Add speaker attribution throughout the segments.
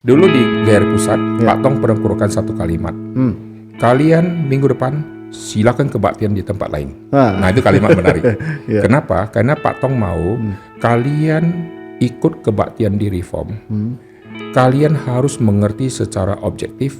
Speaker 1: Dulu di GR Pusat,
Speaker 2: Ya.
Speaker 1: Pak Tong pernah keluarkan satu kalimat. Kalian minggu depan silakan kebaktian di tempat lain.
Speaker 2: Ah.
Speaker 1: Nah, itu kalimat menarik.
Speaker 2: Ya.
Speaker 1: Kenapa? Karena Pak Tong mau kalian ikut kebaktian di Reform. Kalian harus mengerti secara objektif,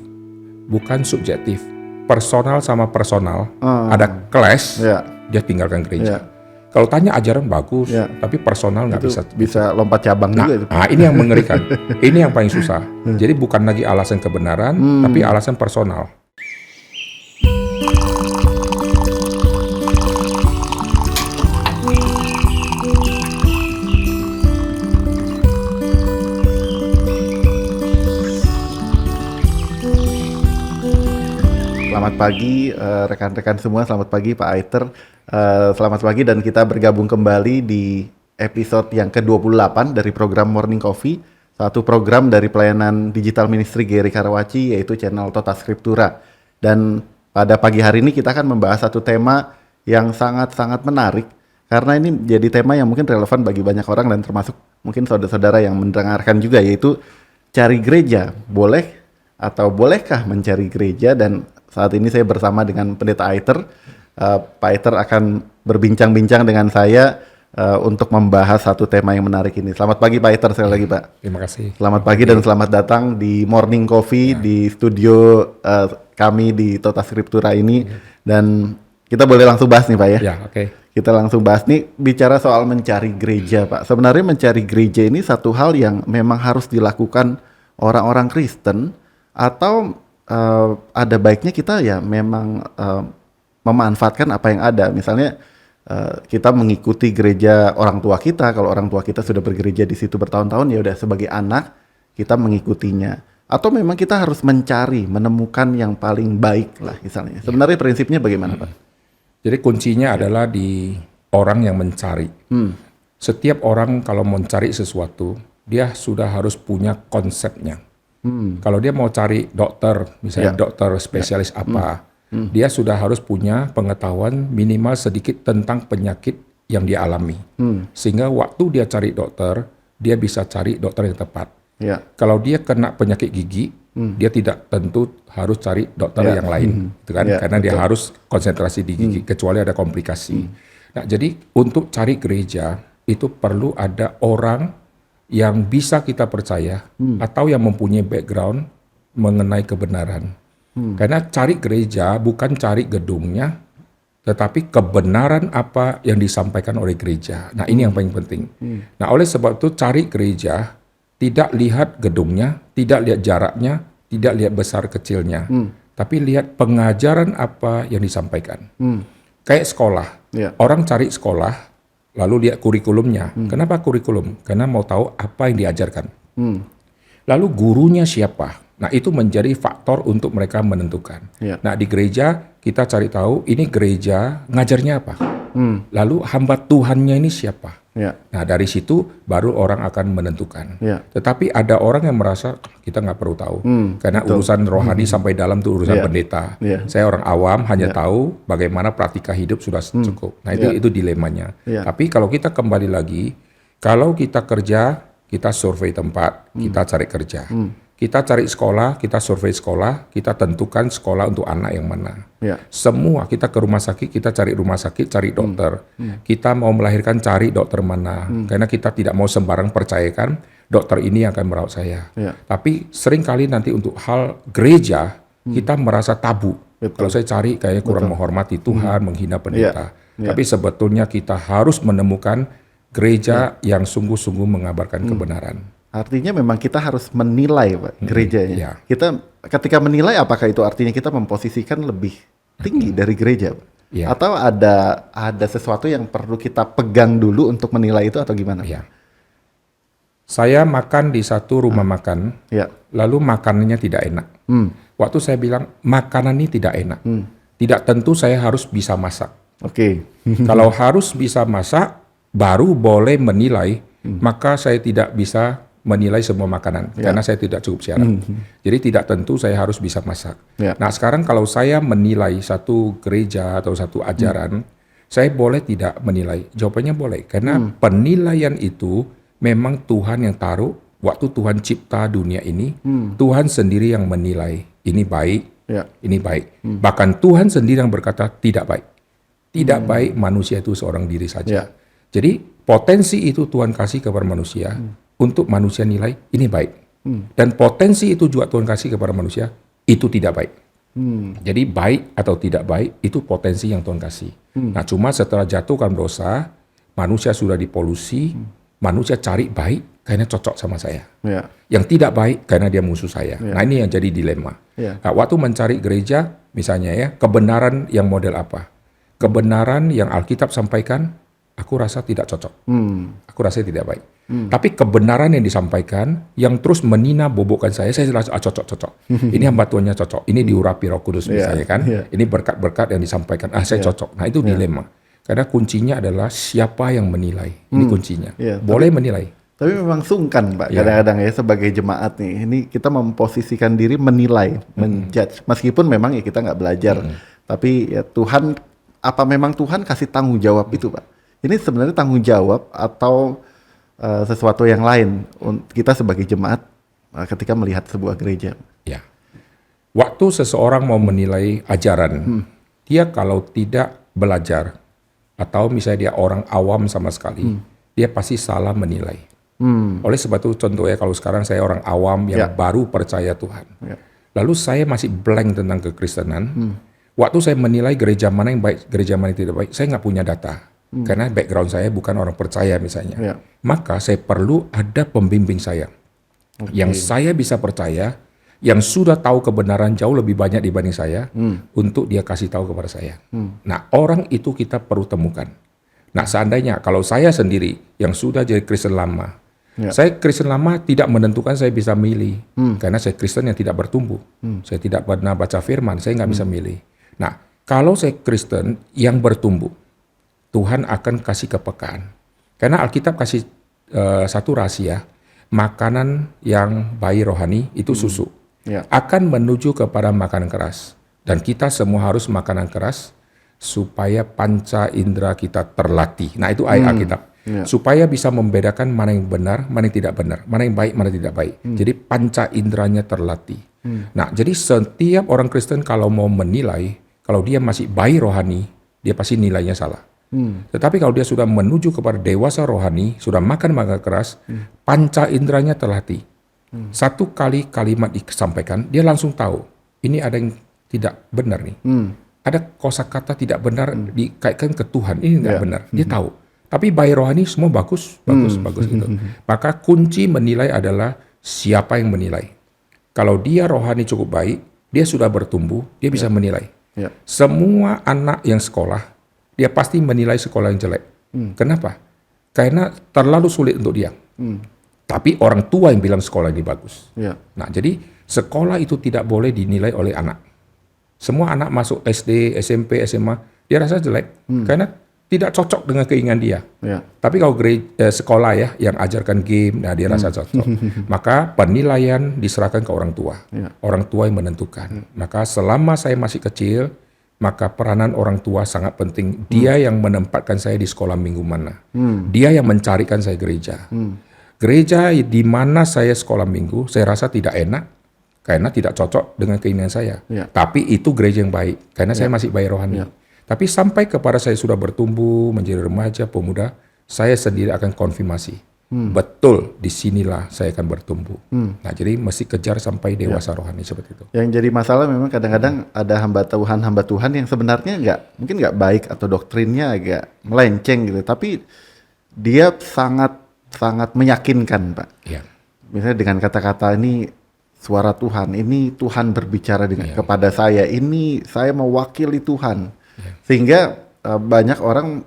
Speaker 1: bukan subjektif. Personal sama personal, ada clash,
Speaker 2: Ya.
Speaker 1: dia tinggalkan gereja.
Speaker 2: Ya.
Speaker 1: Kalau tanya ajaran bagus,
Speaker 2: Ya.
Speaker 1: tapi personal nggak
Speaker 2: Itu
Speaker 1: bisa.
Speaker 2: bisa lompat cabang
Speaker 1: Nah,
Speaker 2: juga itu.
Speaker 1: ini yang mengerikan. Ini yang paling susah. Jadi bukan lagi alasan kebenaran, tapi alasan personal.
Speaker 2: Selamat pagi rekan-rekan semua, selamat pagi Pak Aiter. Selamat pagi dan kita bergabung kembali di episode yang ke-28 dari program Morning Coffee, satu program dari pelayanan digital ministry GRI Karawaci yaitu channel Tota Scriptura. Dan pada pagi hari ini kita akan membahas satu tema yang sangat-sangat menarik karena ini jadi tema yang mungkin relevan bagi banyak orang dan termasuk mungkin saudara-saudara yang mendengarkan juga, yaitu cari gereja, boleh atau bolehkah mencari gereja. Dan saat ini saya bersama dengan Pendeta Aiter. Pak Aiter akan berbincang-bincang dengan saya untuk membahas satu tema yang menarik ini. Selamat pagi Pak Aiter sekali lagi Pak.
Speaker 1: Terima kasih.
Speaker 2: Selamat pagi dan selamat datang di Morning Coffee di studio kami di Tota Scriptura ini. Dan kita boleh langsung bahas nih Pak ya.
Speaker 1: Ya, oke.
Speaker 2: Kita langsung bahas nih, bicara soal mencari gereja Pak. Sebenarnya mencari gereja ini satu hal yang memang harus dilakukan orang-orang Kristen, atau ada baiknya kita ya memang memanfaatkan apa yang ada. Misalnya kita mengikuti gereja orang tua kita, kalau orang tua kita sudah bergereja di situ bertahun-tahun, ya udah sebagai anak kita mengikutinya. Atau memang kita harus mencari, menemukan yang paling baik lah misalnya. Sebenarnya prinsipnya bagaimana Pak?
Speaker 1: Jadi kuncinya adalah di orang yang mencari. Setiap orang kalau mencari sesuatu, dia sudah harus punya konsepnya. Kalau dia mau cari dokter, misalnya dokter spesialis apa, dia sudah harus punya pengetahuan minimal sedikit tentang penyakit yang dia alami. Sehingga waktu dia cari dokter, dia bisa cari dokter yang tepat.
Speaker 2: Ya.
Speaker 1: Kalau dia kena penyakit gigi, dia tidak tentu harus cari dokter yang lain, gitu kan? Karena dia harus konsentrasi di gigi, kecuali ada komplikasi. Nah, jadi untuk cari gereja itu perlu ada orang yang bisa kita percaya atau yang mempunyai background mengenai kebenaran. Karena cari gereja bukan cari gedungnya, tetapi kebenaran apa yang disampaikan oleh gereja. Nah, ini yang paling penting. Nah, oleh sebab itu cari gereja tidak lihat gedungnya, tidak lihat jaraknya, tidak lihat besar kecilnya, tapi lihat pengajaran apa yang disampaikan. Kayak sekolah, orang cari sekolah, lalu lihat kurikulumnya. Kenapa kurikulum? Karena mau tahu apa yang diajarkan. Lalu gurunya siapa? Nah, itu menjadi faktor untuk mereka menentukan. Nah, di gereja kita cari tahu ini gereja ngajarnya apa. Lalu hamba Tuhannya ini siapa? Nah, dari situ baru orang akan menentukan. Tetapi ada orang yang merasa kita nggak perlu tahu. Karena urusan rohani sampai dalam itu urusan pendeta. Saya orang awam hanya tahu bagaimana praktika hidup sudah cukup. Nah, itu dilemanya. Tapi kalau kita kembali lagi, kalau kita kerja, kita survei tempat, kita cari kerja. Kita cari sekolah, kita survei sekolah, kita tentukan sekolah untuk anak yang mana. Semua, kita ke rumah sakit, kita cari rumah sakit, cari dokter. Kita mau melahirkan, cari dokter mana. Karena kita tidak mau sembarang percayakan dokter ini yang akan merawat saya. Tapi seringkali nanti untuk hal gereja, kita merasa tabu. Kalau saya cari kayaknya kurang menghormati Tuhan, menghina pendeta. Tapi sebetulnya kita harus menemukan gereja yang sungguh-sungguh mengabarkan kebenaran.
Speaker 2: Artinya memang kita harus menilai Pak, gerejanya. Kita ketika menilai, apakah itu artinya kita memposisikan lebih tinggi dari gereja Pak? Atau ada sesuatu yang perlu kita pegang dulu untuk menilai itu, atau gimana?
Speaker 1: Saya makan di satu rumah makan, lalu makanannya tidak enak. Waktu saya bilang makanan ini tidak enak, tidak tentu saya harus bisa masak. Kalau harus bisa masak, baru boleh menilai, maka saya tidak bisa menilai semua makanan karena saya tidak cukup syarat. Jadi tidak tentu saya harus bisa masak. Nah, sekarang kalau saya menilai satu gereja atau satu ajaran, saya boleh tidak menilai? Jawabannya boleh, karena penilaian itu memang Tuhan yang taruh waktu Tuhan cipta dunia ini, Tuhan sendiri yang menilai ini baik, ini baik. Bahkan Tuhan sendiri yang berkata tidak baik. Tidak baik manusia itu seorang diri saja. Jadi potensi itu Tuhan kasih kepada manusia untuk manusia nilai ini baik. Dan potensi itu juga Tuhan kasih kepada manusia itu tidak baik. Jadi baik atau tidak baik itu potensi yang Tuhan kasih. Nah cuma setelah jatuhkan dosa, manusia sudah dipolusi, manusia cari baik karena cocok sama saya. Yang tidak baik karena dia musuh saya. Nah ini yang jadi dilema. Nah, waktu mencari gereja, misalnya ya, kebenaran yang model apa? Kebenaran yang Alkitab sampaikan, aku rasa tidak cocok. Aku rasa tidak baik. Tapi kebenaran yang disampaikan, yang terus menina bobokkan saya rasa cocok. Ini hamba Tuhannya cocok. Ini diurapi Roh Kudus misalnya kan. Ini berkat-berkat yang disampaikan. Saya cocok. Nah itu dilema. Karena kuncinya adalah siapa yang menilai. Ini kuncinya. Boleh menilai.
Speaker 2: Tapi memang sungkan Pak, kadang-kadang ya sebagai jemaat nih, ini kita memposisikan diri menilai, menjudge. Meskipun memang ya kita nggak belajar, tapi ya Tuhan, apa memang Tuhan kasih tanggung jawab itu Pak? Ini sebenarnya tanggung jawab atau sesuatu yang lain kita sebagai jemaat ketika melihat sebuah gereja?
Speaker 1: Ya, waktu seseorang mau menilai ajaran, dia kalau tidak belajar, atau misalnya dia orang awam sama sekali, dia pasti salah menilai. Oleh sebab itu contohnya kalau sekarang saya orang awam yang baru percaya Tuhan. Lalu saya masih blank tentang kekristenan. Waktu saya menilai gereja mana yang baik, gereja mana yang tidak baik, saya nggak punya data. Karena background saya bukan orang percaya misalnya. Maka saya perlu ada pembimbing saya. Yang saya bisa percaya, yang sudah tahu kebenaran jauh lebih banyak dibanding saya, untuk dia kasih tahu kepada saya. Nah orang itu kita perlu temukan. Nah seandainya kalau saya sendiri yang sudah jadi Kristen lama, saya Kristen lama tidak menentukan saya bisa milih, karena saya Kristen yang tidak bertumbuh. Saya tidak pernah baca firman, saya nggak bisa milih. Nah, kalau saya Kristen yang bertumbuh, Tuhan akan kasih kepekaan. Karena Alkitab kasih satu rahasia, makanan yang bayi rohani itu susu, akan menuju kepada makanan keras. Dan kita semua harus makanan keras, supaya panca indera kita terlatih. Nah itu ayat Alkitab. Supaya bisa membedakan mana yang benar, mana yang tidak benar, mana yang baik, mana yang tidak baik. Jadi panca inderanya terlatih. Nah, jadi setiap orang Kristen kalau mau menilai, kalau dia masih bayi rohani, dia pasti nilainya salah. Tetapi kalau dia sudah menuju kepada dewasa rohani, sudah makan makanan keras, panca inderanya terlatih. Satu kali kalimat disampaikan, dia langsung tahu, ini ada yang tidak benar nih. Ada kosakata tidak benar dikaitkan ke Tuhan, ini tidak benar. Dia tahu. Tapi bayi rohani semua bagus gitu. Maka kunci menilai adalah siapa yang menilai. Kalau dia rohani cukup baik, dia sudah bertumbuh, dia bisa menilai. Semua anak yang sekolah, dia pasti menilai sekolah yang jelek. Kenapa? Karena terlalu sulit untuk dia. Tapi orang tua yang bilang sekolah ini bagus. Nah, jadi sekolah itu tidak boleh dinilai oleh anak. Semua anak masuk SD, SMP, SMA, dia rasa jelek. Karena tidak cocok dengan keinginan dia. Tapi kalau sekolah ya yang ajarkan game, nah dia rasa cocok. Maka penilaian diserahkan ke orang tua. Orang tua yang menentukan. Maka selama saya masih kecil, maka peranan orang tua sangat penting. Dia yang menempatkan saya di sekolah minggu mana. Dia yang mencarikan saya gereja. Gereja di mana saya sekolah minggu, saya rasa tidak enak karena tidak cocok dengan keinginan saya. Tapi itu gereja yang baik karena saya masih bayi rohani. Tapi sampai kepada saya sudah bertumbuh menjadi remaja, pemuda, saya sendiri akan konfirmasi. Betul, disinilah saya akan bertumbuh. Nah, jadi mesti kejar sampai dewasa rohani seperti itu.
Speaker 2: Yang jadi masalah memang kadang-kadang ada hamba Tuhan yang sebenarnya mungkin nggak baik atau doktrinnya agak melenceng gitu. Tapi dia sangat meyakinkan, Pak. Misalnya dengan kata-kata ini suara Tuhan, ini Tuhan berbicara kepada saya, ini saya mewakili Tuhan. Sehingga banyak orang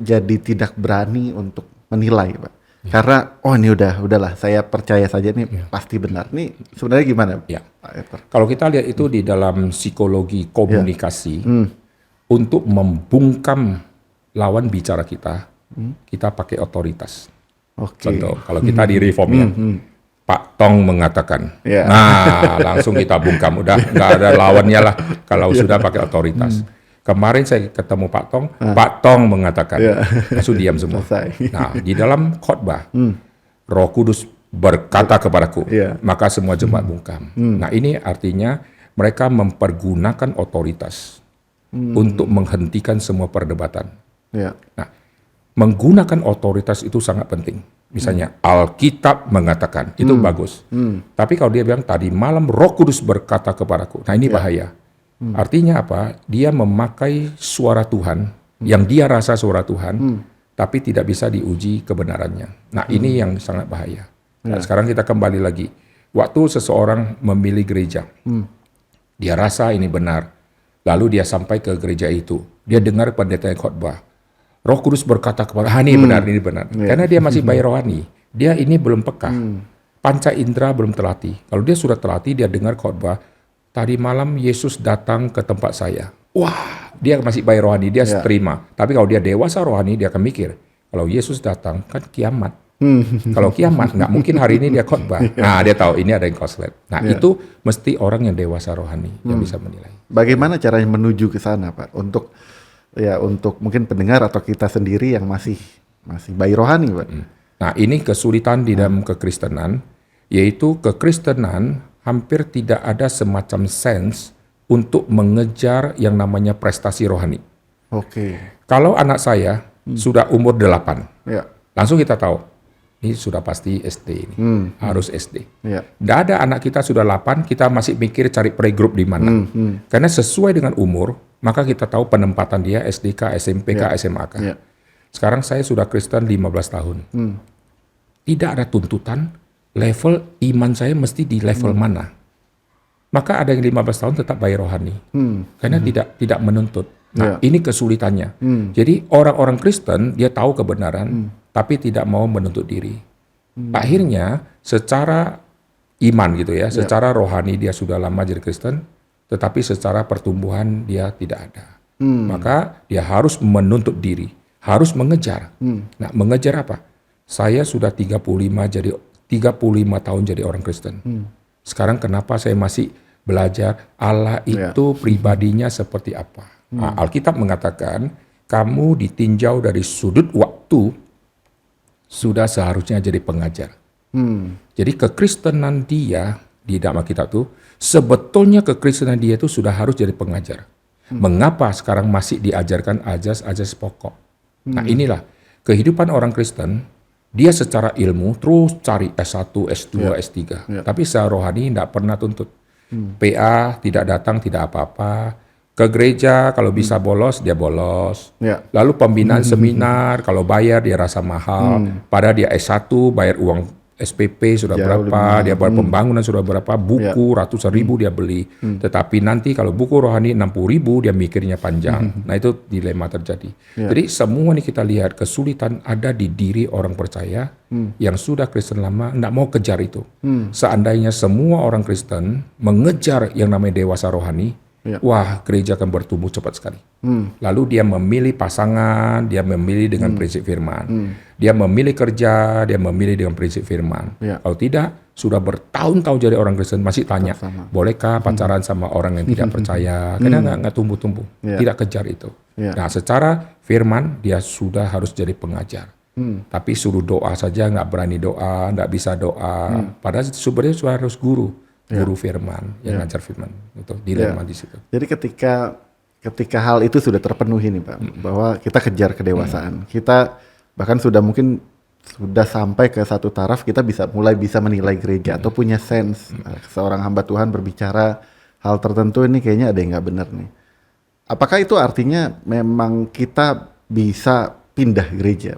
Speaker 2: jadi tidak berani untuk menilai, Pak. Karena ini udahlah saya percaya saja ini pasti benar. Ini sebenarnya gimana, Pak Eter?
Speaker 1: Kalau kita lihat itu di dalam psikologi komunikasi, untuk membungkam lawan bicara kita, kita pakai otoritas. Contoh, kalau kita di Reform ya, Pak Tong mengatakan, nah langsung kita bungkam, udah nggak ada lawannya lah kalau sudah pakai otoritas. Kemarin saya ketemu Pak Tong mengatakan, langsung diam semua. Nah, di dalam khotbah, Roh Kudus berkata kepadaku,
Speaker 2: Iya.
Speaker 1: maka semua jemaat bungkam. Nah ini artinya mereka mempergunakan otoritas untuk menghentikan semua perdebatan.
Speaker 2: Ya.
Speaker 1: Nah, menggunakan otoritas itu sangat penting. Misalnya Alkitab mengatakan, itu bagus. Tapi kalau dia bilang tadi malam Roh Kudus berkata kepadaku, nah ini bahaya. Artinya apa? Dia memakai suara Tuhan, yang dia rasa suara Tuhan, tapi tidak bisa diuji kebenarannya. Nah ini yang sangat bahaya. Nah, sekarang kita kembali lagi. Waktu seseorang memilih gereja, dia rasa ini benar, lalu dia sampai ke gereja itu, dia dengar pendeta yang khotbah, Roh Kudus berkata kepada, ini benar, ini benar. Karena dia masih bayi rohani, dia ini belum peka, panca indera belum terlatih. Kalau dia sudah terlatih, dia dengar khotbah, tadi malam Yesus datang ke tempat saya. Wah, dia masih bayi rohani, dia terima. Tapi kalau dia dewasa rohani, dia akan mikir, kalau Yesus datang, kan kiamat. Kalau kiamat, nggak mungkin hari ini dia khotbah. Nah, dia tahu ini ada yang koslet. Nah, itu mesti orang yang dewasa rohani yang bisa menilai.
Speaker 2: Bagaimana caranya menuju ke sana, Pak? Untuk mungkin pendengar atau kita sendiri yang masih bayi rohani, Pak.
Speaker 1: Nah, ini kesulitan di dalam kekristenan, yaitu kekristenan hampir tidak ada semacam sense untuk mengejar yang namanya prestasi rohani.
Speaker 2: Oke.
Speaker 1: Kalau anak saya sudah umur 8,
Speaker 2: Ya.
Speaker 1: langsung kita tahu, ini sudah pasti SD ini, harus SD.
Speaker 2: Ya.
Speaker 1: Nggak ada anak kita sudah 8, kita masih mikir cari playgroup di mana. Karena sesuai dengan umur, maka kita tahu penempatan dia SDK, SMPK, SMAK.
Speaker 2: Ya.
Speaker 1: Sekarang saya sudah Kristen 15 tahun. Tidak ada tuntutan level iman saya mesti di level mana. Maka ada yang 15 tahun tetap bayi rohani. Karena tidak menuntut. Nah, ini kesulitannya. Jadi orang-orang Kristen, dia tahu kebenaran, tapi tidak mau menuntut diri. Akhirnya, secara iman gitu ya, secara rohani dia sudah lama jadi Kristen, tetapi secara pertumbuhan dia tidak ada. Maka dia harus menuntut diri, harus mengejar. Nah, mengejar apa? Saya sudah 35 tahun jadi orang Kristen. Sekarang kenapa saya masih belajar Allah itu pribadinya seperti apa? Nah, Alkitab mengatakan, kamu ditinjau dari sudut waktu, sudah seharusnya jadi pengajar. Jadi kekristenan dia, di dalam Alkitab itu, sebetulnya kekristenan dia itu sudah harus jadi pengajar. Mengapa sekarang masih diajarkan ajas-ajas pokok? Nah inilah, kehidupan orang Kristen, dia secara ilmu terus cari S1, S2, S3. Tapi secara rohani tidak pernah tuntut. PA tidak datang, tidak apa-apa. Ke gereja kalau bisa bolos, dia bolos. Lalu pembinaan seminar, kalau bayar dia rasa mahal. Padahal dia S1, bayar uang SPP sudah berapa, dia bayar pembangunan sudah berapa, buku ratusan ribu dia beli. Tetapi nanti kalau buku rohani 60.000, dia mikirnya panjang. Nah itu dilema terjadi. Jadi semua ini kita lihat, kesulitan ada di diri orang percaya yang sudah Kristen lama, tidak mau kejar itu. Seandainya semua orang Kristen mengejar yang namanya dewasa rohani, wah, gereja akan bertumbuh cepat sekali. Lalu dia memilih pasangan, dia memilih dengan prinsip firman. Dia memilih kerja, dia memilih dengan prinsip firman. Kalau tidak, sudah bertahun-tahun jadi orang Kristen, masih tanya, bolehkah pacaran sama orang yang tidak percaya? Karena nggak tumbuh-tumbuh, tidak kejar itu. Nah, secara firman, dia sudah harus jadi pengajar. Tapi suruh doa saja, nggak berani doa, nggak bisa doa. Padahal sebenarnya sudah harus guru firman, yang ngajar firman. Itu dilema di situ.
Speaker 2: Jadi ketika hal itu sudah terpenuhi nih Pak, bahwa kita kejar kedewasaan, kita bahkan mungkin sudah sampai ke satu taraf kita mulai bisa menilai gereja atau punya sense seorang hamba Tuhan berbicara hal tertentu, ini kayaknya ada yang nggak benar nih. Apakah itu artinya memang kita bisa pindah gereja?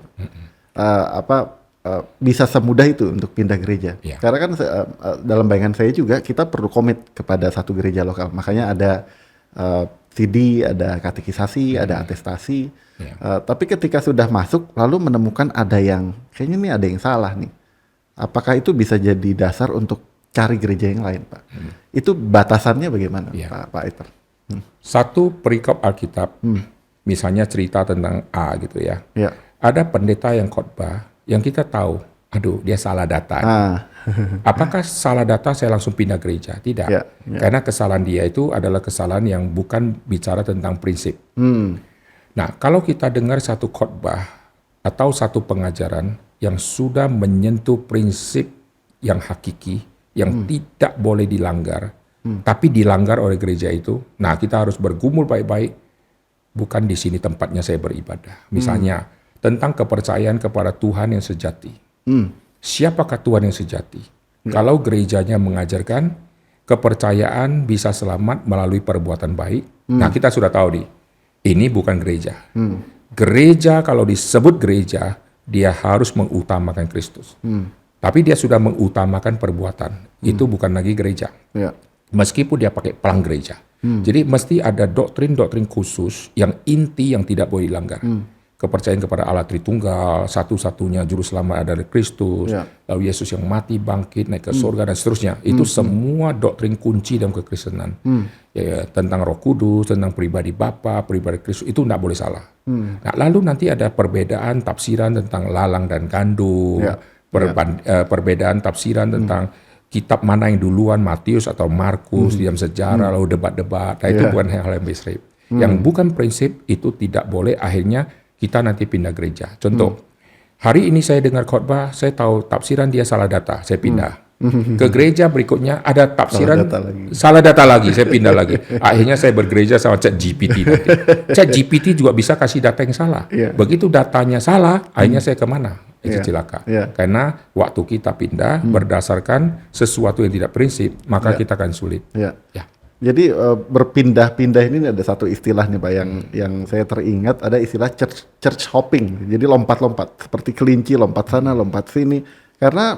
Speaker 2: Bisa semudah itu untuk pindah gereja? Karena kan dalam bayangan saya juga kita perlu komit kepada satu gereja lokal. Makanya ada CD, ada katekisasi, ada atestasi. Tapi ketika sudah masuk lalu menemukan kayaknya nih ada yang salah nih. Apakah itu bisa jadi dasar untuk cari gereja yang lain, Pak? Itu batasannya bagaimana, Pak Aiter?
Speaker 1: Satu perikop Alkitab, misalnya cerita tentang A gitu ya. Ada pendeta yang khotbah yang kita tahu, aduh dia salah data. Apakah salah data saya langsung pindah gereja? Tidak. Karena kesalahan dia itu adalah kesalahan yang bukan bicara tentang prinsip. Nah, kalau kita dengar satu khotbah atau satu pengajaran yang sudah menyentuh prinsip yang hakiki, yang tidak boleh dilanggar, tapi dilanggar oleh gereja itu. Nah, kita harus bergumul baik-baik. Bukan di sini tempatnya saya beribadah. Misalnya tentang kepercayaan kepada Tuhan yang sejati. Siapakah Tuhan yang sejati? Kalau gerejanya mengajarkan kepercayaan bisa selamat melalui perbuatan baik, nah kita sudah tahu nih, ini bukan gereja. Gereja kalau disebut gereja, dia harus mengutamakan Kristus. Tapi dia sudah mengutamakan perbuatan. Itu bukan lagi gereja. Meskipun dia pakai pelang gereja. Jadi mesti ada doktrin-doktrin khusus yang inti yang tidak boleh dilanggar. Kepercayaan kepada Allah Tritunggal, satu-satunya juru selamat adalah Kristus, lalu Yesus yang mati, bangkit, naik ke surga, dan seterusnya. Itu semua doktrin kunci dalam kekristenan. Ya, tentang Roh Kudus, tentang pribadi Bapa, pribadi Kristus, itu tidak boleh salah. Nah, lalu nanti ada perbedaan tafsiran tentang lalang dan gandum, perbedaan tafsiran tentang kitab mana yang duluan, Matius atau Markus, di dalam sejarah, lalu debat-debat. Nah, itu bukan hal yang prinsip. Yang bukan prinsip itu tidak boleh akhirnya kita nanti pindah gereja. Contoh, hari ini saya dengar khotbah, saya tahu tafsiran dia salah data, saya pindah. Ke gereja berikutnya ada tafsiran salah data lagi, saya pindah lagi. Akhirnya saya bergereja sama ChatGPT nanti. ChatGPT juga bisa kasih data yang salah. Begitu datanya salah, akhirnya saya kemana? Itu celaka. Karena waktu kita pindah berdasarkan sesuatu yang tidak prinsip, maka kita akan sulit.
Speaker 2: Jadi berpindah-pindah ini ada satu istilah nih Pak yang saya teringat, ada istilah church hopping. Jadi lompat-lompat seperti kelinci, lompat sana, lompat sini. Karena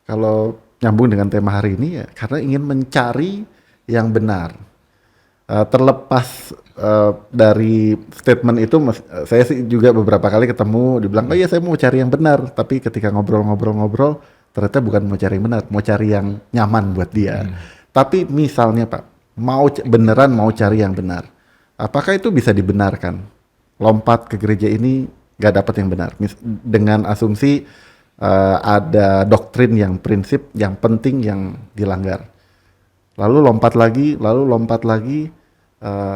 Speaker 2: kalau nyambung dengan tema hari ini ya, karena ingin mencari yang benar. Terlepas dari statement itu, saya sih juga beberapa kali ketemu, dibilang, oh iya saya mau cari yang benar. Tapi ketika ngobrol-ngobrol, ternyata bukan mau cari yang benar, mau cari yang nyaman buat dia. Tapi misalnya Pak, beneran mau cari yang benar, apakah itu bisa dibenarkan? Lompat ke gereja ini gak dapat yang benar, dengan asumsi ada doktrin yang prinsip, yang penting yang dilanggar. Lalu lompat lagi,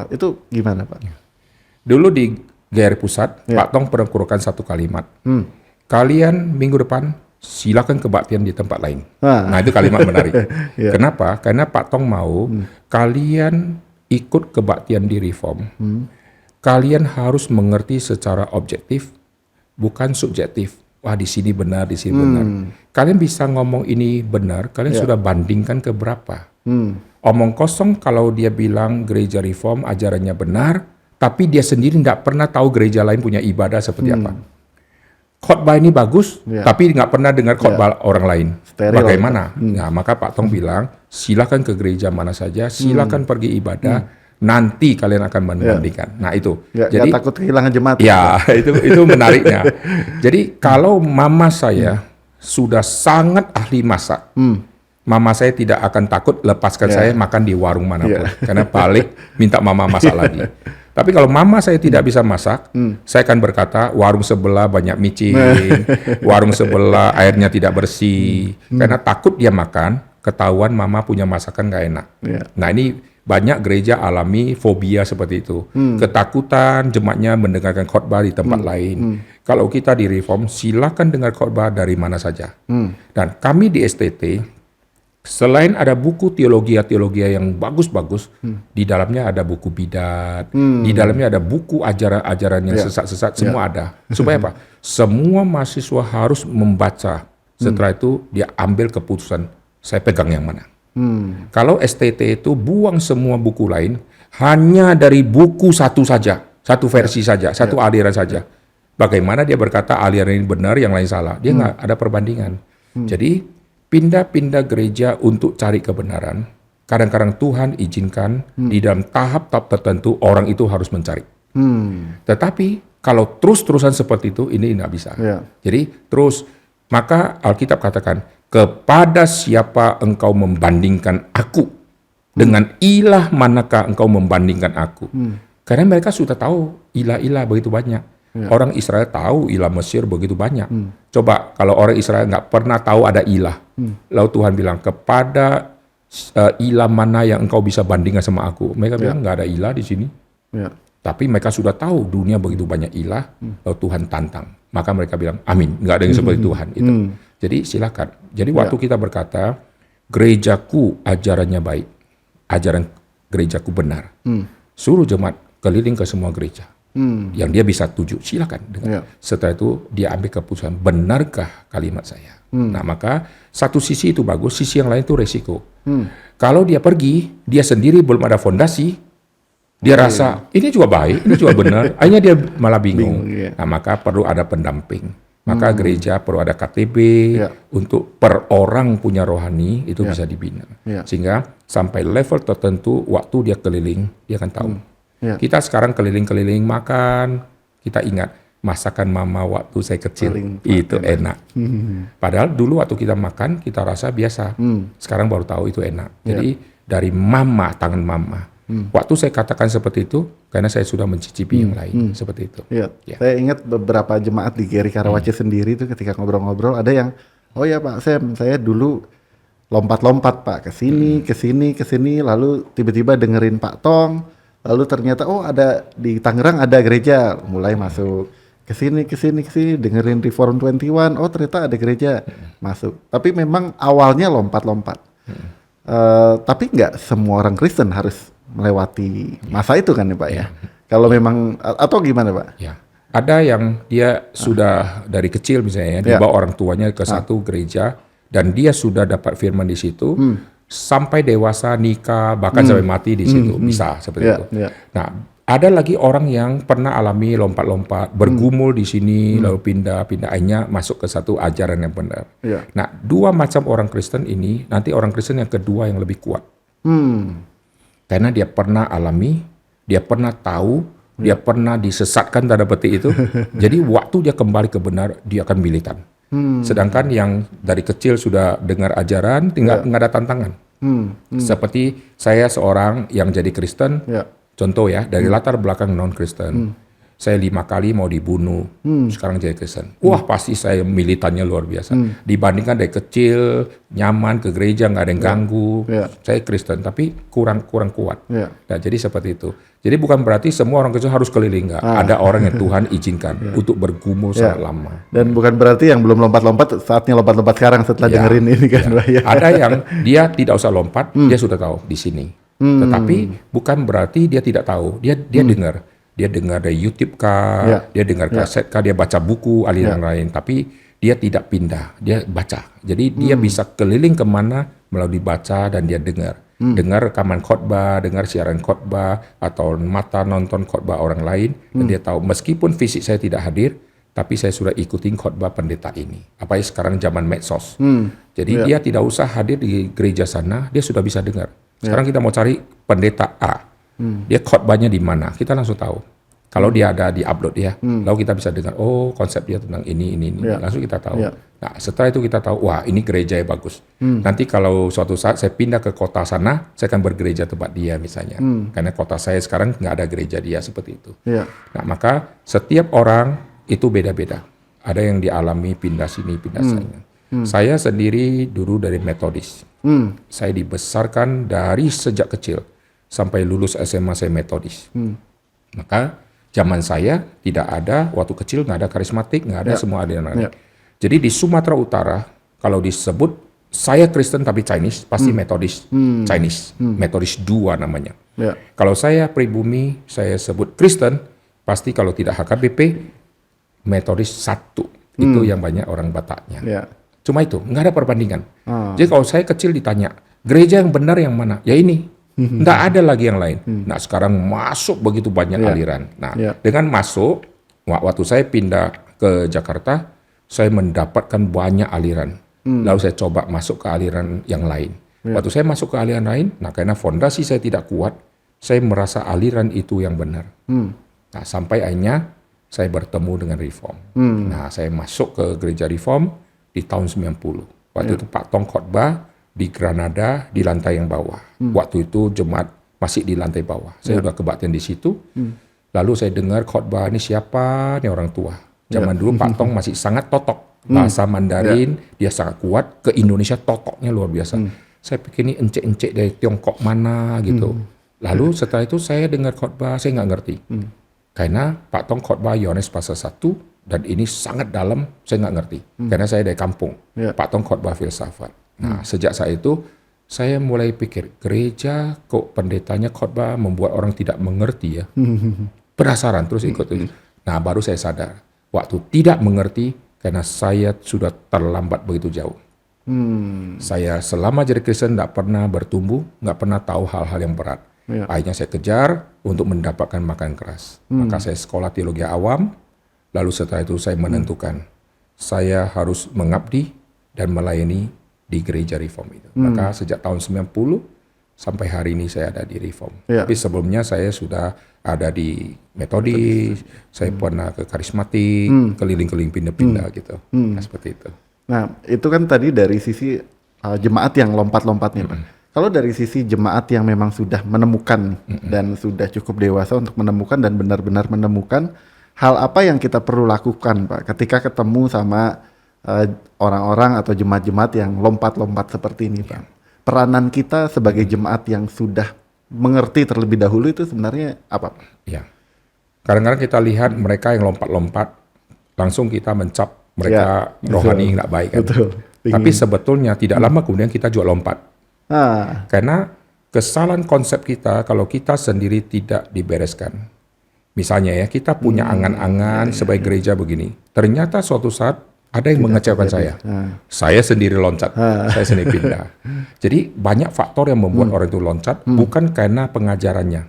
Speaker 2: itu gimana Pak?
Speaker 1: Dulu di GRI Pusat, Pak Tong pernah kurukan satu kalimat. Kalian minggu depan silakan kebaktian di tempat lain. Nah itu kalimat menarik. Kenapa? Karena Pak Tong mau kalian ikut kebaktian di Reform. Kalian harus mengerti secara objektif, bukan subjektif. Wah di sini benar, di sini benar. Kalian bisa ngomong ini benar, kalian sudah bandingkan ke berapa? Omong kosong kalau dia bilang gereja Reform ajarannya benar, tapi dia sendiri tidak pernah tahu gereja lain punya ibadah seperti apa. Khotbah ini bagus, tapi nggak pernah dengar khotbah orang lain. Steril. Bagaimana? Nah, maka Pak Tong bilang, silakan ke gereja mana saja, silakan pergi ibadah, nanti kalian akan membandingkan. Nah itu.
Speaker 2: Jadi takut kehilangan jemaat.
Speaker 1: Ya, itu menariknya. Jadi kalau mama saya sudah sangat ahli masak, mama saya tidak akan takut lepaskan saya makan di warung manapun, karena balik minta mama masak lagi. Tapi kalau mama saya tidak bisa masak, saya akan berkata warung sebelah banyak micin, warung sebelah airnya tidak bersih, karena takut dia makan, ketahuan mama punya masakan gak enak. Nah ini banyak gereja alami fobia seperti itu, ketakutan jemaatnya mendengarkan khotbah di tempat lain. Kalau kita di Reform, silakan dengar khotbah dari mana saja. Dan kami di STT, selain ada buku teologi yang bagus-bagus, di dalamnya ada buku bidat, di dalamnya ada buku ajaran-ajaran yang sesat-sesat, semua ada. Supaya apa? Semua mahasiswa harus membaca. Setelah itu dia ambil keputusan, saya pegang yang mana. Kalau STT itu buang semua buku lain, hanya dari buku satu saja, satu versi saja, satu aliran saja. Bagaimana dia berkata aliran ini benar, yang lain salah? Dia nggak ada perbandingan. Jadi pindah-pindah gereja untuk cari kebenaran, kadang-kadang Tuhan izinkan di dalam tahap-tahap tertentu orang itu harus mencari. Tetapi kalau terus-terusan seperti itu, ini tidak bisa. Jadi terus, maka Alkitab katakan, kepada siapa engkau membandingkan aku, dengan ilah manakah engkau membandingkan aku. Karena mereka sudah tahu ilah-ilah begitu banyak. Orang Israel tahu ilah Mesir begitu banyak. Coba kalau orang Israel nggak pernah tahu ada ilah, lalu Tuhan bilang kepada ilah mana yang engkau bisa bandingkan sama aku. Mereka bilang nggak ada ilah di sini. Tapi mereka sudah tahu dunia begitu banyak ilah, lalu Tuhan tantang. Maka mereka bilang amin, nggak ada yang seperti Tuhan itu. Jadi silakan. Jadi waktu kita berkata, gerejaku ajarannya baik, ajaran gerejaku benar. Suruh jemaat keliling ke semua gereja. Yang dia bisa tuju, silakan. Setelah itu dia ambil keputusan, benarkah kalimat saya? Nah maka satu sisi itu bagus, sisi yang lain itu resiko. Kalau dia pergi, dia sendiri belum ada fondasi, dia rasa ini juga baik, ini juga benar, akhirnya dia malah bingung. Nah maka perlu ada pendamping. Maka gereja perlu ada KTB untuk per orang punya rohani itu bisa dibina. Sehingga sampai level tertentu waktu dia keliling, dia akan tahu. Kita sekarang keliling-keliling makan, kita ingat masakan mama waktu saya kecil itu enak. Padahal dulu waktu kita makan kita rasa biasa. Sekarang baru tahu itu enak. Jadi dari mama, tangan mama. Waktu saya katakan seperti itu, karena saya sudah mencicipi yang lain, seperti itu.
Speaker 2: Saya ingat beberapa jemaat di GRI Karawaci sendiri itu ketika ngobrol-ngobrol, ada yang, oh ya Pak Sam, saya dulu lompat-lompat Pak, ke sini, lalu tiba-tiba dengerin Pak Tong, lalu ternyata, oh ada di Tangerang ada gereja, mulai masuk ke sini, dengerin Reform 21, oh ternyata ada gereja, masuk. Tapi memang awalnya lompat-lompat. Tapi nggak semua orang Kristen harus melewati masa itu kan ya Pak ya. Kalau memang atau gimana Pak?
Speaker 1: Ya. Ada yang dia sudah dari kecil misalnya dibawa orang tuanya ke satu gereja dan dia sudah dapat firman di situ sampai dewasa nikah bahkan sampai mati di situ bisa seperti itu. Nah, ada lagi orang yang pernah alami lompat-lompat, bergumul di sini lalu pindah akhirnya masuk ke satu ajaran yang benar. Nah, dua macam orang Kristen ini nanti orang Kristen yang kedua yang lebih kuat. Karena dia pernah alami, dia pernah tahu, dia pernah disesatkan tanda petik itu. Jadi waktu dia kembali ke benar, dia akan militan. Sedangkan yang dari kecil sudah dengar ajaran, tinggal nggak ada tantangan. Seperti saya seorang yang jadi Kristen, contoh ya, dari latar belakang non-Kristen. Saya 5 kali mau dibunuh, sekarang jadi Kristen. Wah pasti saya militannya luar biasa. Dibandingkan dari kecil, nyaman ke gereja, nggak ada yang ganggu. Saya Kristen, tapi kurang kuat. Nah, jadi seperti itu. Jadi bukan berarti semua orang Kristen harus keliling, nggak. Ada orang yang Tuhan izinkan untuk bergumul sangat lama.
Speaker 2: Dan bukan berarti yang belum lompat-lompat, saatnya lompat-lompat sekarang setelah dengerin ini kan.
Speaker 1: Ada yang dia tidak usah lompat, dia sudah tahu di sini. Tetapi bukan berarti dia tidak tahu, dia dengar. Dia dengar dari YouTube kah, dia dengar kaset kah, dia baca buku aliran lain, tapi dia tidak pindah, dia baca. Jadi dia bisa keliling kemana melalui baca dan dia dengar. Dengar rekaman khotbah, dengar siaran khotbah, atau mata nonton khotbah orang lain, dan dia tahu meskipun fisik saya tidak hadir, tapi saya sudah ikutin khotbah pendeta ini. Apalagi sekarang zaman medsos. Jadi dia tidak usah hadir di gereja sana, dia sudah bisa dengar. Sekarang kita mau cari pendeta A. Dia khotbahnya di mana? Kita langsung tahu. Kalau dia ada di upload ya, lalu kita bisa dengar, oh konsep dia tentang ini, langsung kita tahu. Nah setelah itu kita tahu, wah ini gereja yang bagus. Nanti kalau suatu saat saya pindah ke kota sana, saya akan bergereja tempat dia misalnya. Karena kota saya sekarang nggak ada gereja dia seperti itu. Nah maka setiap orang itu beda-beda. Ada yang dialami pindah sini, pindah sana. Saya sendiri dulu dari Metodis. Saya dibesarkan dari sejak kecil. Sampai lulus SMA saya Metodis. Maka zaman saya tidak ada, waktu kecil nggak ada karismatik, nggak ada semua aliran. Jadi di Sumatera Utara, kalau disebut saya Kristen tapi Chinese, pasti Metodis Chinese. Metodis 2 namanya. Kalau saya pribumi, saya sebut Kristen, pasti kalau tidak HKBP, Metodis 1. Itu yang banyak orang Bataknya. Cuma itu, nggak ada perbandingan. Jadi kalau saya kecil ditanya, gereja yang benar yang mana? Ya ini. Nggak ada lagi yang lain. Nah sekarang masuk begitu banyak aliran. Nah dengan masuk, waktu saya pindah ke Jakarta, saya mendapatkan banyak aliran. Lalu saya coba masuk ke aliran yang lain. Waktu saya masuk ke aliran lain, nah karena fondasi saya tidak kuat, saya merasa aliran itu yang benar. Nah sampai akhirnya saya bertemu dengan Reform. Nah saya masuk ke gereja Reform di tahun 90. Waktu itu Pak Tong khotbah di Granada di lantai yang bawah. Waktu itu jemaat masih di lantai bawah. Saya udah kebaktian di situ. Lalu saya dengar khotbah ini siapa? Ini orang tua. Zaman dulu Pak Tong masih sangat totok. Bahasa Mandarin dia sangat kuat. Ke Indonesia totoknya luar biasa. Saya pikir ini encik-encik dari Tiongkok mana gitu. Lalu setelah itu saya dengar khotbah, saya nggak ngerti. Karena Pak Tong khotbah Yohanes pasal 1 dan ini sangat dalam, saya nggak ngerti. Karena saya dari kampung, Pak Tong khotbah filsafat. Nah, sejak saat itu, saya mulai pikir, gereja kok pendetanya khotbah membuat orang tidak mengerti ya. Penasaran, terus ikut. Nah, baru saya sadar, waktu tidak mengerti, karena saya sudah terlambat begitu jauh. Saya selama jadi Kristen nggak pernah bertumbuh, nggak pernah tahu hal-hal yang berat. Akhirnya saya kejar untuk mendapatkan makan keras. Maka saya sekolah teologi awam, lalu setelah itu saya menentukan, saya harus mengabdi dan melayani di gereja Reform itu. Maka sejak tahun 90 sampai hari ini saya ada di Reform. Tapi sebelumnya saya sudah ada di Metodis, saya pernah ke Karismatik, keliling-keliling pindah-pindah gitu. Nah, seperti itu.
Speaker 2: Nah, itu kan tadi dari sisi jemaat yang lompat-lompatnya, Pak. Kalau dari sisi jemaat yang memang sudah menemukan dan sudah cukup dewasa untuk menemukan dan benar-benar menemukan, hal apa yang kita perlu lakukan, Pak, ketika ketemu sama orang-orang atau jemaat-jemaat yang lompat-lompat seperti ini, Pak? Peranan kita sebagai jemaat yang sudah mengerti terlebih dahulu itu sebenarnya apa, Pak?
Speaker 1: Ya, kadang-kadang kita lihat mereka yang lompat-lompat, langsung kita mencap mereka rohani nggak baik kan. Tapi sebetulnya tidak lama kemudian kita juga lompat. Karena kesalahan konsep kita kalau kita sendiri tidak dibereskan. Misalnya ya, kita punya angan-angan sebagai gereja begini. Ternyata suatu saat ada yang mengecewakan saya. Saya sendiri loncat, saya sendiri pindah. Jadi banyak faktor yang membuat orang itu loncat, bukan karena pengajarannya,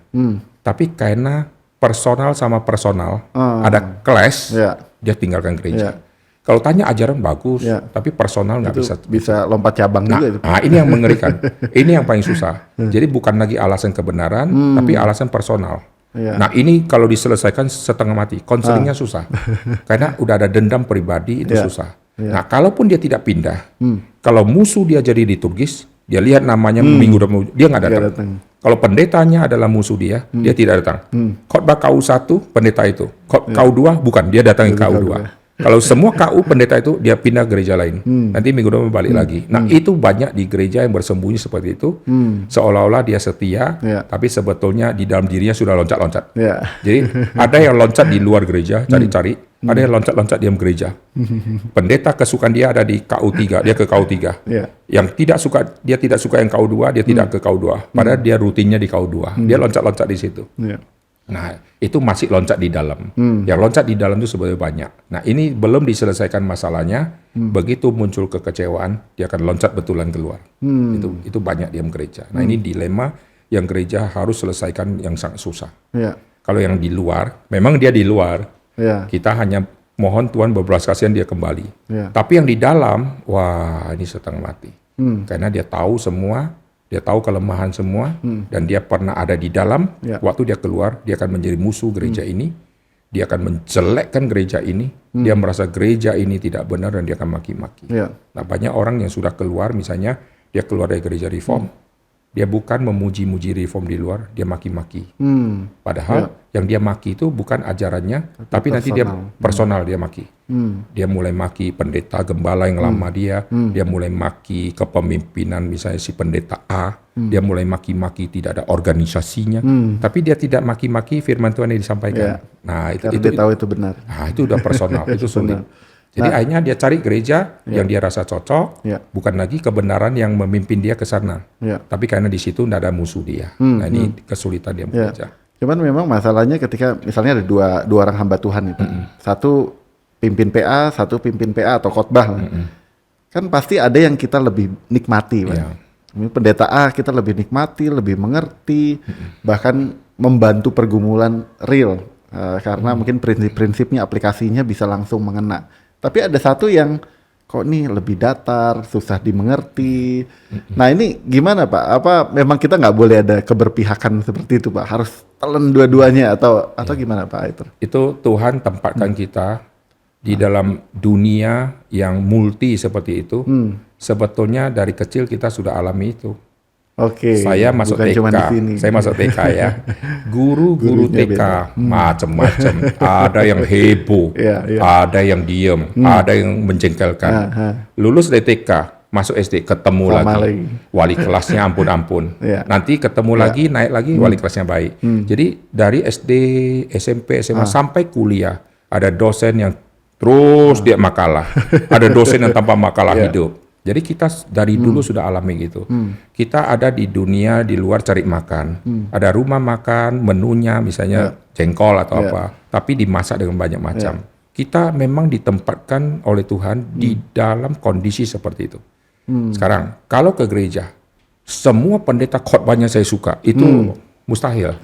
Speaker 1: tapi karena personal sama personal ada clash, dia tinggalkan gereja. Kalau tanya ajaran bagus, tapi personal nggak
Speaker 2: bisa lompat cabang juga.
Speaker 1: Nah, ini yang mengerikan. Ini yang paling susah. Jadi bukan lagi alasan kebenaran, tapi alasan personal. Nah, ini kalau diselesaikan setengah mati, konselingnya susah. Karena udah ada dendam pribadi, itu susah. Nah, kalaupun dia tidak pindah, kalau musuh dia jadi liturgis, dia lihat namanya minggu depan, dia nggak datang. Kalau pendetanya adalah musuh dia, dia tidak datang. Khotbah KU1, pendeta itu. KU2, bukan, dia datang ke KU2. Kalau semua KU pendeta itu, dia pindah gereja lain. Nanti minggu depan balik lagi. Nah, itu banyak di gereja yang bersembunyi seperti itu. Seolah-olah dia setia, tapi sebetulnya di dalam dirinya sudah loncat-loncat. Jadi, ada yang loncat di luar gereja, cari-cari. Ada yang loncat-loncat diam gereja. Pendeta kesukaan dia ada di KU3, dia ke KU3. Yang dia tidak suka yang KU2, dia tidak ke KU2. Padahal dia rutinnya di KU2. Dia loncat-loncat di situ. Nah, itu masih loncat di dalam. Yang loncat di dalam itu sebenarnya banyak. Nah, ini belum diselesaikan masalahnya. Begitu muncul kekecewaan, dia akan loncat betulan keluar. Itu banyak diam gereja. Nah, ini dilema yang gereja harus selesaikan yang sangat susah. Kalau yang di luar, memang dia di luar. Kita hanya mohon Tuhan berbelas kasihan dia kembali. Tapi yang di dalam, wah, ini setengah mati. Karena dia tahu semua. Dia tahu kelemahan semua, dan dia pernah ada di dalam. Waktu dia keluar, dia akan menjadi musuh gereja ini. Dia akan menjelekkan gereja ini. Dia merasa gereja ini tidak benar, dan dia akan maki-maki. Nah, banyak orang yang sudah keluar, misalnya dia keluar dari gereja Reform, dia bukan memuji-muji Reform di luar, dia maki-maki. Padahal yang dia maki itu bukan ajarannya, tapi nanti dia personal dia maki. Dia mulai maki pendeta gembala yang lama dia mulai maki kepemimpinan misalnya si pendeta A, dia mulai maki-maki tidak ada organisasinya, tapi dia tidak maki-maki firman Tuhan yang disampaikan. Nah, itu
Speaker 2: dia tahu itu benar.
Speaker 1: Nah, itu udah personal, itu sulit. Jadi akhirnya dia cari gereja yang dia rasa cocok, bukan lagi kebenaran yang memimpin dia ke sana. Tapi karena di situ tidak ada musuh dia. Nah, ini kesulitan dia bekerja.
Speaker 2: Cuman memang masalahnya ketika misalnya ada dua orang hamba Tuhan itu, satu pimpin PA, satu pimpin PA atau khotbah, kan pasti ada yang kita lebih nikmati, pendeta A kita lebih nikmati, lebih mengerti, bahkan membantu pergumulan real, karena mungkin prinsip-prinsipnya, aplikasinya bisa langsung mengena. Tapi ada satu yang kok nih lebih datar, susah dimengerti. Nah, ini gimana, Pak? Apa memang kita nggak boleh ada keberpihakan seperti itu, Pak? Harus telan dua-duanya atau gimana, Pak?
Speaker 1: Itu Tuhan tempatkan kita di dalam dunia yang multi seperti itu. Sebetulnya dari kecil kita sudah alami itu. Saya masuk TK, saya masuk TK ya. Guru-guru TK macam-macam. Ada yang heboh, ada yang diem, ada yang menjengkelkan. Lulus dari TK, masuk SD, ketemu lagi. Wali kelasnya ampun-ampun. Nanti ketemu lagi, naik lagi, wali kelasnya baik. Jadi dari SD, SMP, SMA sampai kuliah, ada dosen yang terus dia makalah. Ada dosen yang tanpa makalah hidup. Jadi kita dari dulu sudah alami gitu. Kita ada di dunia di luar cari makan. Ada rumah makan, menunya misalnya jengkol atau apa, tapi dimasak dengan banyak macam. Kita memang ditempatkan oleh Tuhan di dalam kondisi seperti itu. Sekarang, kalau ke gereja, semua pendeta khotbahnya saya suka, itu mustahil.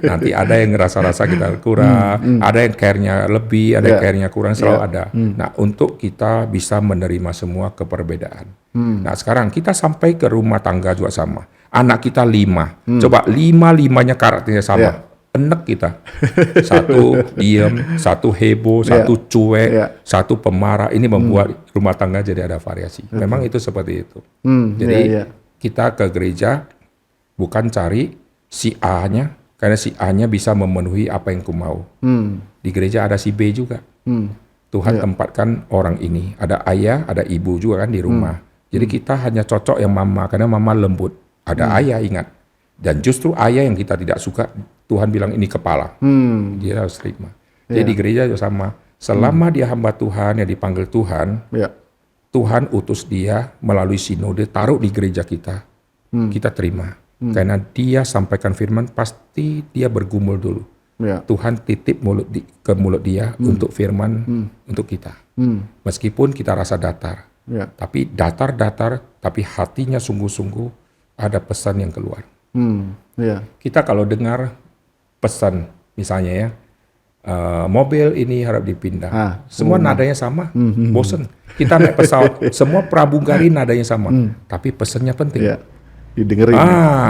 Speaker 1: Nanti ada yang ngerasa-rasa kita kurang, ada yang care-nya lebih, ada yang care-nya kurang, selalu ada. Nah, untuk kita bisa menerima semua keperbedaan. Nah, sekarang kita sampai ke rumah tangga juga sama. Anak kita 5, coba 5-5-nya karakternya sama. Enek kita. Satu diam, satu heboh, satu cuek, satu pemarah. Ini membuat rumah tangga jadi ada variasi. Memang itu seperti itu. Jadi kita ke gereja bukan cari si A-nya, karena si A-nya bisa memenuhi apa yang ku mau. Di gereja ada si B juga. Tuhan tempatkan orang ini. Ada ayah, ada ibu juga kan di rumah. Jadi kita hanya cocok yang mama, karena mama lembut. Ada ayah, ingat. Dan justru ayah yang kita tidak suka, Tuhan bilang ini kepala. Dia harus terima. Jadi di gereja juga sama. Selama dia hamba Tuhan, yang dipanggil Tuhan, Tuhan utus dia melalui sinode, taruh di gereja kita. Kita terima. Karena dia sampaikan firman, pasti dia bergumul dulu. Tuhan titip ke mulut dia untuk firman untuk kita. Meskipun kita rasa datar. Tapi datar-datar, tapi hatinya sungguh-sungguh ada pesan yang keluar. Kita kalau dengar pesan, misalnya ya, mobil ini harap dipindah. Semua nadanya sama, bosen. Kita naik pesawat, semua pramugari nadanya sama. Tapi pesannya penting.
Speaker 2: Didengerin.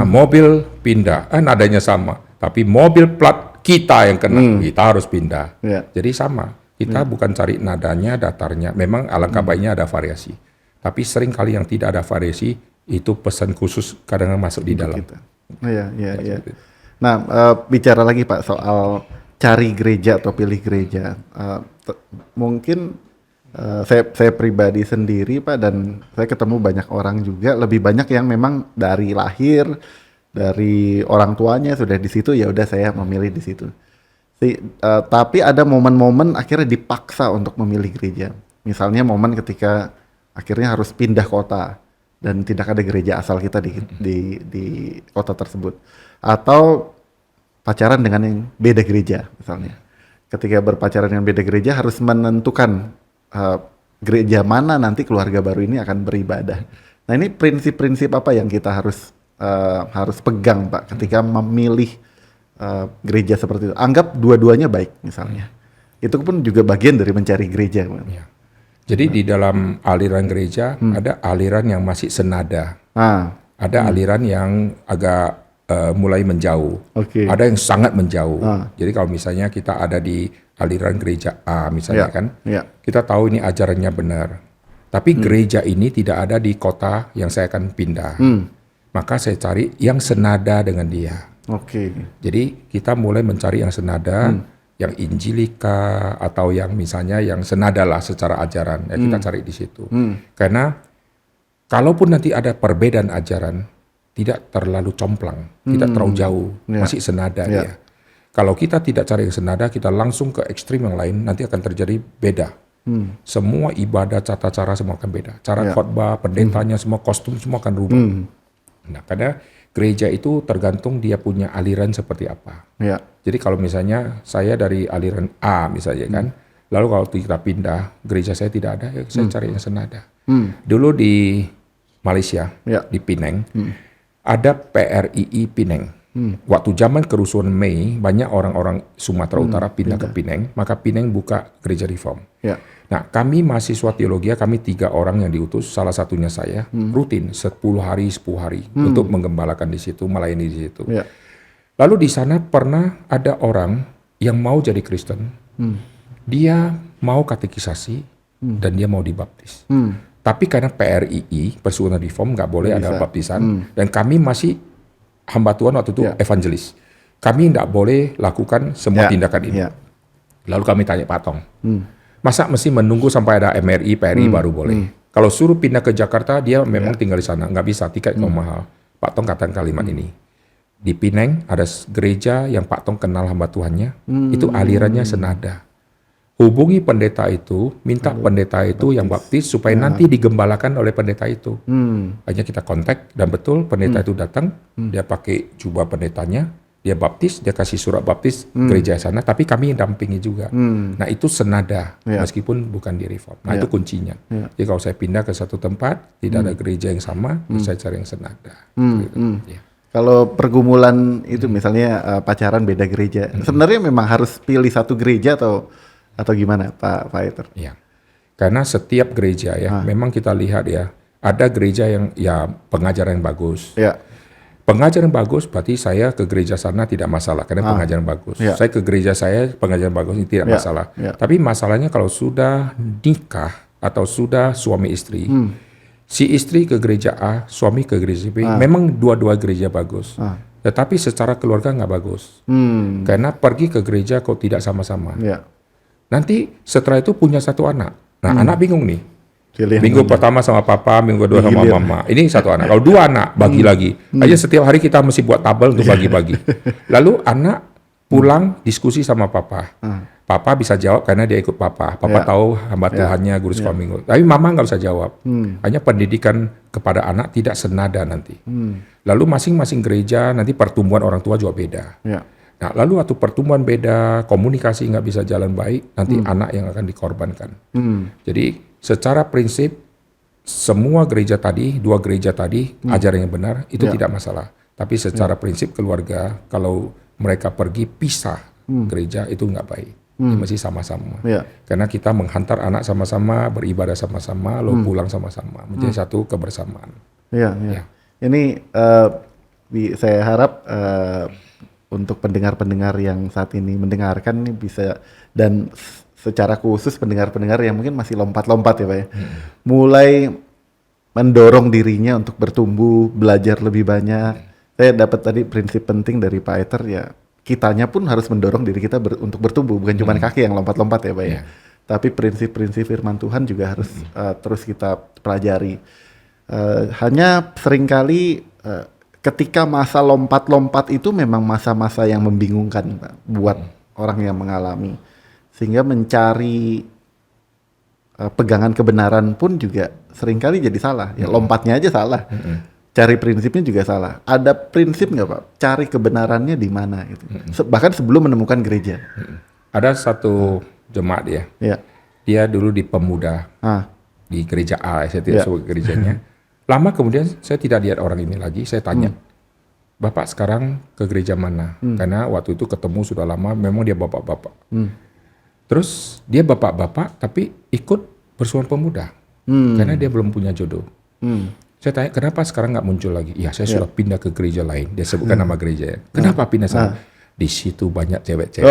Speaker 1: Mobil pindah, nadanya sama. Tapi mobil plat kita yang kena, kita harus pindah. Jadi sama. Kita bukan cari nadanya, datarnya. Memang alangkah baiknya ada variasi. Tapi sering kali yang tidak ada variasi, itu pesan khusus kadang-kadang masuk di dalam.
Speaker 2: Nah, bicara lagi Pak soal cari gereja atau pilih gereja. Mungkin saya pribadi sendiri Pak, dan saya ketemu banyak orang juga, lebih banyak yang memang dari lahir, dari orang tuanya sudah di situ, ya udah saya memilih di situ. Tapi ada momen-momen akhirnya dipaksa untuk memilih gereja. Misalnya momen ketika akhirnya harus pindah kota dan tidak ada gereja asal kita di kota tersebut. Atau pacaran dengan yang beda gereja misalnya. Ketika berpacaran dengan beda gereja harus menentukan gereja mana nanti keluarga baru ini akan beribadah. Nah, ini prinsip-prinsip apa yang kita harus pegang Pak ketika memilih gereja seperti itu? Anggap dua-duanya baik misalnya. Itu pun juga bagian dari mencari gereja.
Speaker 1: Jadi di dalam aliran gereja ada aliran yang masih senada. Ada aliran yang agak mulai menjauh. Ada yang sangat menjauh. Jadi kalau misalnya kita ada di aliran gereja A misalnya kita tahu ini ajarannya benar. Tapi gereja ini tidak ada di kota yang saya akan pindah. Maka saya cari yang senada dengan dia. Jadi kita mulai mencari yang senada, yang Injilika atau yang misalnya yang senada lah secara ajaran. Ya kita cari di situ. Karena kalaupun nanti ada perbedaan ajaran, tidak terlalu complang, tidak terlalu jauh, masih senada dia. Kalau kita tidak cari yang senada, kita langsung ke ekstrim yang lain, nanti akan terjadi beda. Semua ibadah, tata cara semua akan beda. Cara khotbah, pendetanya, semua kostum semua akan rubah. Nah, karena gereja itu tergantung dia punya aliran seperti apa. Jadi kalau misalnya saya dari aliran A misalnya kan, lalu kalau kita pindah, gereja saya tidak ada, ya saya cari yang senada. Dulu di Malaysia, di Penang, ada PRII Penang. Waktu zaman kerusuhan Mei, banyak orang-orang Sumatera Utara pindah ke Penang, maka Penang buka gereja reform. Nah, kami mahasiswa teologi, kami 3 orang yang diutus, salah satunya saya, rutin 10 hari untuk menggembalakan di situ, melayani di situ. Lalu di sana pernah ada orang yang mau jadi Kristen, dia mau katekisasi dan dia mau dibaptis. Tapi karena PRII, Persekutuan Reform, nggak boleh ada baptisan, dan kami masih hamba Tuhan waktu itu evangelis. Kami tidak boleh lakukan semua tindakan ini. Lalu kami tanya Pak Tong, masa mesti menunggu sampai ada MRI, PRI baru boleh? Kalau suruh pindah ke Jakarta, dia memang tinggal di sana, nggak bisa, tiket mahal. Pak Tong katakan kalimat ini. Di Penang ada gereja yang Pak Tong kenal hamba Tuhannya, itu alirannya senada. hubungi pendeta itu, minta pendeta itu yang baptis supaya nanti digembalakan oleh pendeta itu. Hanya kita kontak dan betul pendeta itu datang, dia pakai jubah pendetanya, dia baptis, dia kasih surat baptis gereja sana, tapi kami yang dampingi juga. Nah itu senada, meskipun bukan di reform. Nah itu kuncinya. Jadi kalau saya pindah ke satu tempat, tidak ada gereja yang sama, saya cari yang senada. Ya.
Speaker 2: Kalau pergumulan itu misalnya pacaran beda gereja, sebenarnya memang harus pilih satu gereja atau gimana Pak Aiter?
Speaker 1: Ya, karena setiap gereja ya, memang kita lihat ya, ada gereja yang ya pengajaran yang bagus.
Speaker 2: Ya.
Speaker 1: Pengajaran bagus berarti saya ke gereja sana tidak masalah karena pengajaran bagus. Saya ke gereja saya pengajaran bagus ini tidak masalah. Tapi masalahnya kalau sudah nikah atau sudah suami istri, si istri ke gereja A, suami ke gereja B, memang dua-dua gereja bagus. Tetapi secara keluarga nggak bagus. Karena pergi ke gereja kok tidak sama-sama. Nanti setelah itu punya satu anak. Nah anak bingung nih. Minggu pertama sama papa, minggu kedua sama mama. Ini satu anak. Kalau dua anak, bagi lagi. Aja setiap hari kita mesti buat tabel untuk bagi-bagi. Lalu anak pulang diskusi sama papa. Papa bisa jawab karena dia ikut papa. Papa tahu hamba Tuhannya, guru sekolah minggu. Tapi mama nggak bisa jawab. Hanya pendidikan kepada anak tidak senada nanti. Lalu masing-masing gereja nanti pertumbuhan orang tua juga beda. Nah, lalu waktu pertumbuhan beda, komunikasi nggak bisa jalan baik, nanti anak yang akan dikorbankan. Jadi secara prinsip semua gereja tadi, dua gereja tadi ajaran yang benar itu tidak masalah. Tapi secara prinsip keluarga kalau mereka pergi pisah gereja itu nggak baik. Masih sama-sama. Karena kita menghantar anak sama-sama, beribadah sama-sama, lalu pulang sama-sama, menjadi satu kebersamaan.
Speaker 2: Ini saya harap untuk pendengar-pendengar yang saat ini mendengarkan ini bisa, dan secara khusus pendengar-pendengar yang mungkin masih lompat-lompat ya Pak ya, mulai mendorong dirinya untuk bertumbuh, belajar lebih banyak. Saya dapat tadi prinsip penting dari Pak Aiter ya, kitanya pun harus mendorong diri kita untuk bertumbuh, bukan cuma kaki yang lompat-lompat ya Pak ya. Tapi prinsip-prinsip firman Tuhan juga harus terus kita pelajari. Hanya seringkali ketika masa lompat-lompat itu memang masa-masa yang membingungkan Pak, buat orang yang mengalami. Sehingga mencari pegangan kebenaran pun juga seringkali jadi salah. Ya lompatnya aja salah. Cari prinsipnya juga salah. Ada prinsip nggak Pak? Cari kebenarannya di mana gitu. Bahkan sebelum menemukan gereja.
Speaker 1: Ada satu jemaat ya. Dia dulu di pemuda di gereja A, saya tidak sebut gerejanya. Lama kemudian saya tidak lihat orang ini lagi. Saya tanya, Bapak sekarang ke gereja mana? Karena waktu itu ketemu sudah lama. Memang dia bapak-bapak. Terus dia bapak-bapak tapi ikut Persekutuan Pemuda karena dia belum punya jodoh. Saya tanya kenapa sekarang nggak muncul lagi? Ya saya sudah pindah ke gereja lain. Dia sebutkan nama gereja. Kenapa pindah sana? Di situ banyak cewek-cewek.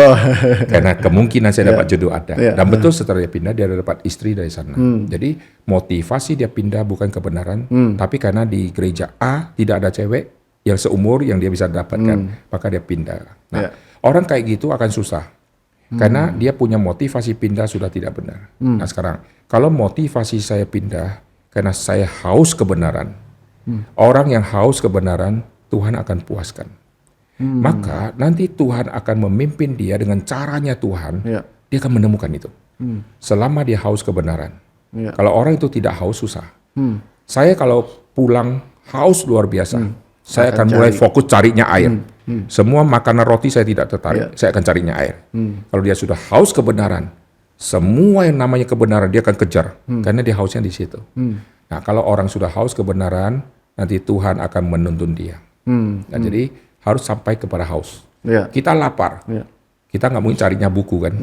Speaker 1: Karena kemungkinan saya dapat jodoh ada. Dan betul setelah dia pindah dia dapat istri dari sana. Jadi motivasi dia pindah bukan kebenaran, tapi karena di gereja A tidak ada cewek yang seumur yang dia bisa dapatkan, maka dia pindah. Nah orang kayak gitu akan susah. Karena dia punya motivasi pindah sudah tidak benar. Nah sekarang, kalau motivasi saya pindah karena saya haus kebenaran, orang yang haus kebenaran, Tuhan akan puaskan. Maka nanti Tuhan akan memimpin dia dengan caranya Tuhan, dia akan menemukan itu. Selama dia haus kebenaran. Kalau orang itu tidak haus, susah. Saya kalau pulang haus luar biasa, saya akan mulai fokus carinya air. Semua makanan roti saya tidak tertarik, saya akan carinya air. Kalau dia sudah haus kebenaran, semua yang namanya kebenaran dia akan kejar, karena dia hausnya di situ. Nah kalau orang sudah haus kebenaran, nanti Tuhan akan menuntun dia. Nah jadi harus sampai kepada haus. Kita lapar, kita nggak mungkin carinya buku kan,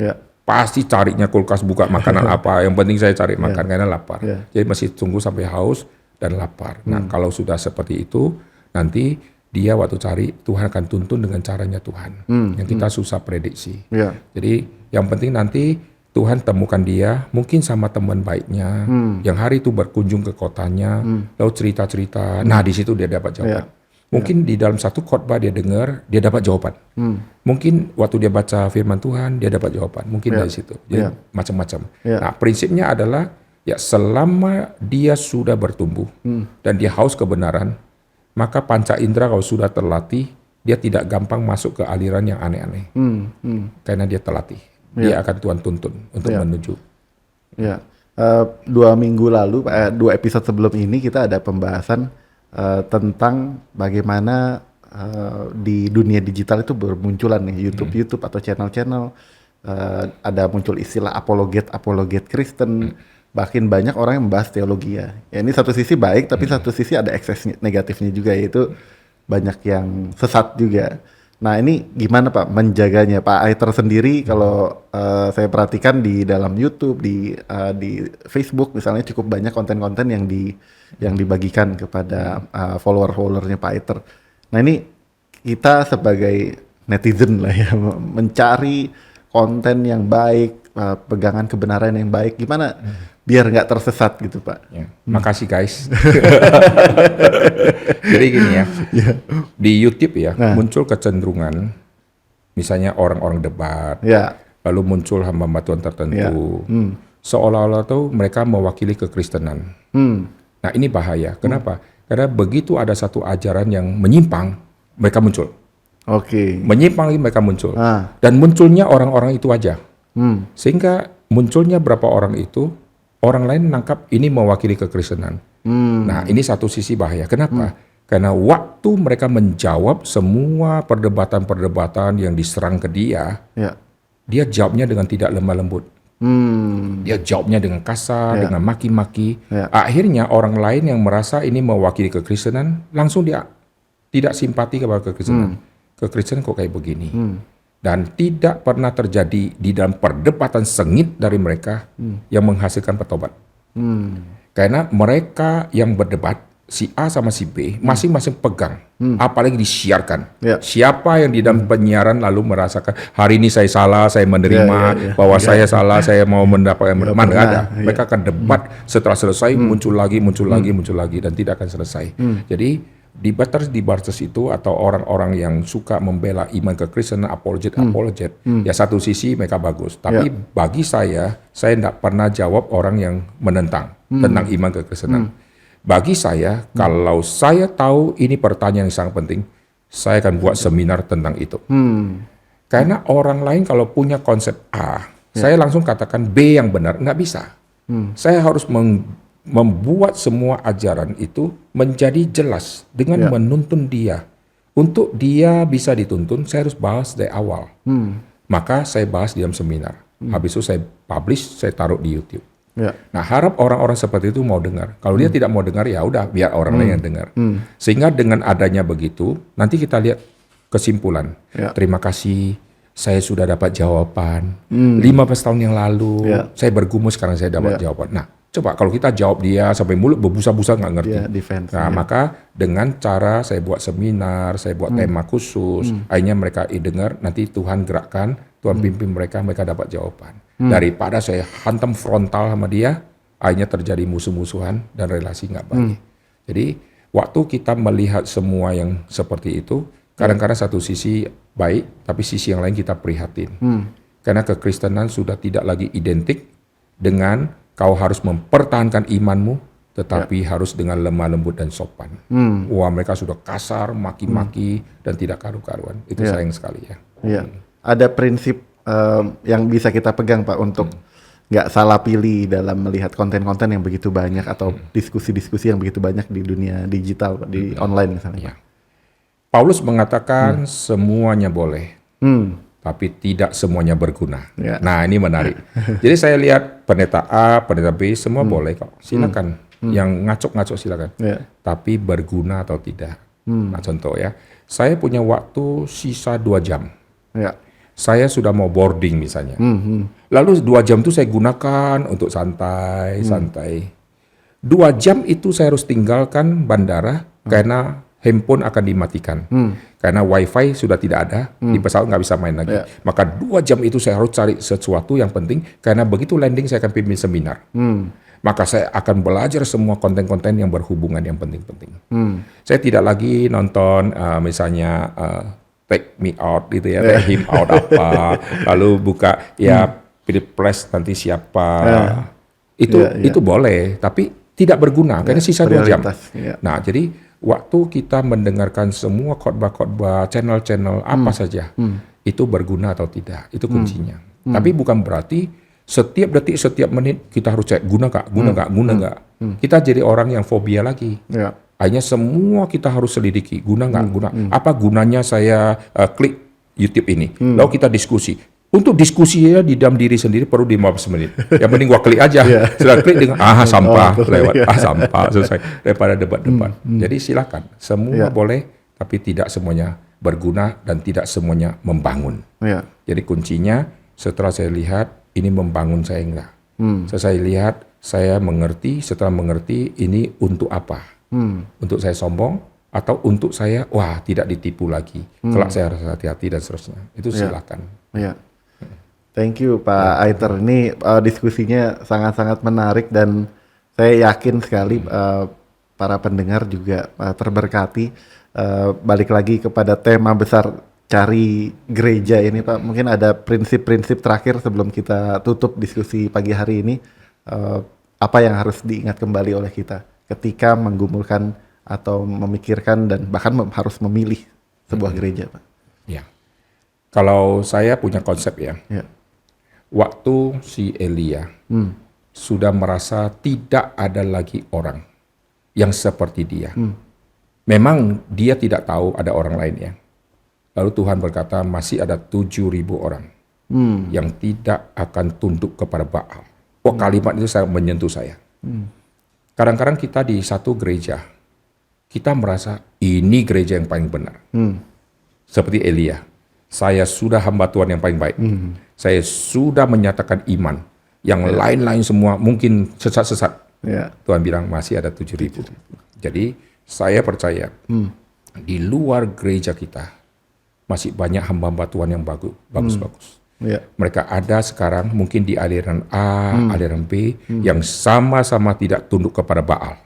Speaker 1: pasti carinya kulkas buka makanan apa, yang penting saya cari makan karena lapar. Jadi masih tunggu sampai haus dan lapar. Nah kalau sudah seperti itu, nanti dia waktu cari Tuhan akan tuntun dengan caranya Tuhan yang kita susah prediksi. Jadi yang penting nanti Tuhan temukan dia mungkin sama teman baiknya yang hari itu berkunjung ke kotanya, lalu cerita-cerita. Nah di situ dia dapat jawaban. Mungkin di dalam satu khotbah dia dengar, dia dapat jawaban. Mungkin waktu dia baca firman Tuhan dia dapat jawaban. Mungkin dari situ. Jadi macam-macam. Nah prinsipnya adalah ya selama dia sudah bertumbuh dan dia haus kebenaran, maka panca indera kalau sudah terlatih, dia tidak gampang masuk ke aliran yang aneh-aneh. Karena dia terlatih. dia akan Tuhan tuntun untuk menuju.
Speaker 2: Ya, 2 minggu lalu, 2 episode sebelum ini kita ada pembahasan tentang bagaimana di dunia digital itu bermunculan nih YouTube atau channel-channel, ada muncul istilah apologet Kristen, bahkan banyak orang yang membahas teologi ya. Ini satu sisi baik, tapi satu sisi ada ekses negatifnya juga, yaitu banyak yang sesat juga. Nah ini gimana Pak menjaganya? Pak Aiter sendiri kalau saya perhatikan di dalam YouTube, di Facebook misalnya cukup banyak konten-konten yang dibagikan kepada follower-followernya Pak Aiter. Nah ini kita sebagai netizen lah ya, mencari konten yang baik, pegangan kebenaran yang baik, gimana biar nggak tersesat gitu Pak?
Speaker 1: Ya. Makasih guys. Jadi gini ya, di YouTube ya muncul kecenderungan, misalnya orang-orang debat, lalu muncul hamba Tuhan tertentu, seolah-olah tuh mereka mewakili kekristenan. Nah ini bahaya. Kenapa? Karena begitu ada satu ajaran yang menyimpang, mereka muncul. Menyimpang lagi mereka muncul. Dan munculnya orang-orang itu aja. Sehingga munculnya berapa orang itu, orang lain menangkap ini mewakili kekristenan. Nah ini satu sisi bahaya. Kenapa? Karena waktu mereka menjawab semua perdebatan-perdebatan yang diserang ke dia, dia jawabnya dengan tidak lemah lembut. Dia jawabnya dengan kasar, dengan maki-maki. Akhirnya orang lain yang merasa ini mewakili kekristenan, langsung dia tidak simpati kepada kekristenan. Kekristenan kok kayak begini. Dan tidak pernah terjadi di dalam perdebatan sengit dari mereka yang menghasilkan petobat. Karena mereka yang berdebat, si A sama si B, masing-masing pegang, apalagi disiarkan. Siapa yang di dalam penyiaran lalu merasakan, hari ini saya salah, saya menerima, bahwa saya salah, saya mau mendapatkan, mana ada. Mereka akan debat, setelah selesai muncul lagi, dan tidak akan selesai. Jadi, di batas itu atau orang-orang yang suka membela iman kekristenan, apologet, ya satu sisi mereka bagus. Tapi bagi saya tidak pernah jawab orang yang menentang tentang iman kekristenan. Bagi saya, kalau saya tahu ini pertanyaan yang sangat penting, saya akan buat seminar tentang itu. Karena orang lain kalau punya konsep A, saya langsung katakan B yang benar, nggak bisa. Saya harus membuat semua ajaran itu menjadi jelas dengan menuntun dia. Untuk dia bisa dituntun, saya harus bahas dari awal. Maka saya bahas di dalam seminar. Habis itu saya publish, saya taruh di YouTube. Nah, harap orang-orang seperti itu mau dengar. Kalau dia tidak mau dengar, ya udah biar orang lain yang dengar. Sehingga dengan adanya begitu, nanti kita lihat kesimpulan. Terima kasih, saya sudah dapat jawaban. 15 tahun yang lalu, saya bergumul, sekarang saya dapat jawaban. Nah, coba kalau kita jawab dia sampai mulut berbusa-busa nggak ngerti. Nah, maka dengan cara saya buat seminar, saya buat tema khusus, akhirnya mereka dengar, nanti Tuhan gerakkan, Tuhan pimpin mereka dapat jawaban. Daripada saya hantam frontal sama dia, akhirnya terjadi musuh-musuhan dan relasi nggak baik. Jadi waktu kita melihat semua yang seperti itu, kadang-kadang satu sisi baik, tapi sisi yang lain kita prihatin. Karena kekristenan sudah tidak lagi identik dengan kau harus mempertahankan imanmu, tetapi harus dengan lemah lembut dan sopan. Wah, mereka sudah kasar, maki-maki, dan tidak karu-karuan. Itu sayang sekali ya.
Speaker 2: Ada prinsip yang bisa kita pegang Pak untuk nggak salah pilih dalam melihat konten-konten yang begitu banyak atau diskusi-diskusi yang begitu banyak di dunia digital, di online misalnya.
Speaker 1: Paulus mengatakan semuanya boleh. Tapi tidak semuanya berguna. Nah ini menarik. Jadi saya lihat pendeta A, pendeta B, semua boleh kok. Silakan. Yang ngaco-ngaco silakan. Tapi berguna atau tidak. Nah contoh ya, saya punya waktu sisa 2 jam. Saya sudah mau boarding misalnya. Lalu 2 jam itu saya gunakan untuk santai. 2 jam itu saya harus tinggalkan bandara karena handphone akan dimatikan. Karena wifi sudah tidak ada, di pesawat nggak bisa main lagi. Maka 2 jam itu saya harus cari sesuatu yang penting, karena begitu landing saya akan pimpin seminar. Maka saya akan belajar semua konten-konten yang berhubungan yang penting-penting. Saya tidak lagi nonton misalnya take me out gitu ya, take him out apa, lalu buka pilpres nanti siapa. Itu boleh, tapi tidak berguna, karena sisa 2 jam. Nah jadi waktu kita mendengarkan semua khotbah-khotbah, channel-channel apa saja, itu berguna atau tidak, itu kuncinya. Tapi bukan berarti setiap detik, setiap menit kita harus cek guna nggak. Kita jadi orang yang fobia lagi.
Speaker 2: Ya.
Speaker 1: Akhirnya semua kita harus selidiki, guna nggak guna. Apa gunanya saya klik YouTube ini? Lalu kita diskusi. Untuk diskusinya di dalam diri sendiri perlu 15 menit. Yang penting gua klik aja. Setelah klik dengan sampah lewat, sampah selesai daripada debat-debat. Jadi silakan, semua boleh, tapi tidak semuanya berguna dan tidak semuanya membangun. Jadi kuncinya setelah saya lihat ini membangun saya enggak. Setelah saya lihat, saya mengerti, setelah mengerti ini untuk apa? Untuk saya sombong atau untuk saya tidak ditipu lagi. Kelak saya harus hati-hati dan seterusnya. Itu silakan.
Speaker 2: Thank you Pak Aiter. Ini diskusinya sangat-sangat menarik dan saya yakin sekali para pendengar juga terberkati. Balik lagi kepada tema besar cari gereja ini Pak. Mungkin ada prinsip-prinsip terakhir sebelum kita tutup diskusi pagi hari ini. Apa yang harus diingat kembali oleh kita ketika menggumulkan atau memikirkan dan bahkan harus memilih sebuah gereja Pak?
Speaker 1: Ya. Kalau saya punya konsep ya. Waktu si Elia sudah merasa tidak ada lagi orang yang seperti dia. Memang dia tidak tahu ada orang lain ya. Lalu Tuhan berkata masih ada 7.000 orang yang tidak akan tunduk kepada Baal. Kalimat itu sangat menyentuh saya. Kadang-kadang kita di satu gereja, kita merasa ini gereja yang paling benar. Seperti Elia. Saya sudah hamba Tuhan yang paling baik. Saya sudah menyatakan iman. Yang lain-lain semua mungkin sesat-sesat. Tuhan bilang masih ada 7.000. Jadi saya percaya di luar gereja kita masih banyak hamba-hamba Tuhan yang bagus-bagus. Mereka ada sekarang mungkin di aliran A, aliran B yang sama-sama tidak tunduk kepada Baal.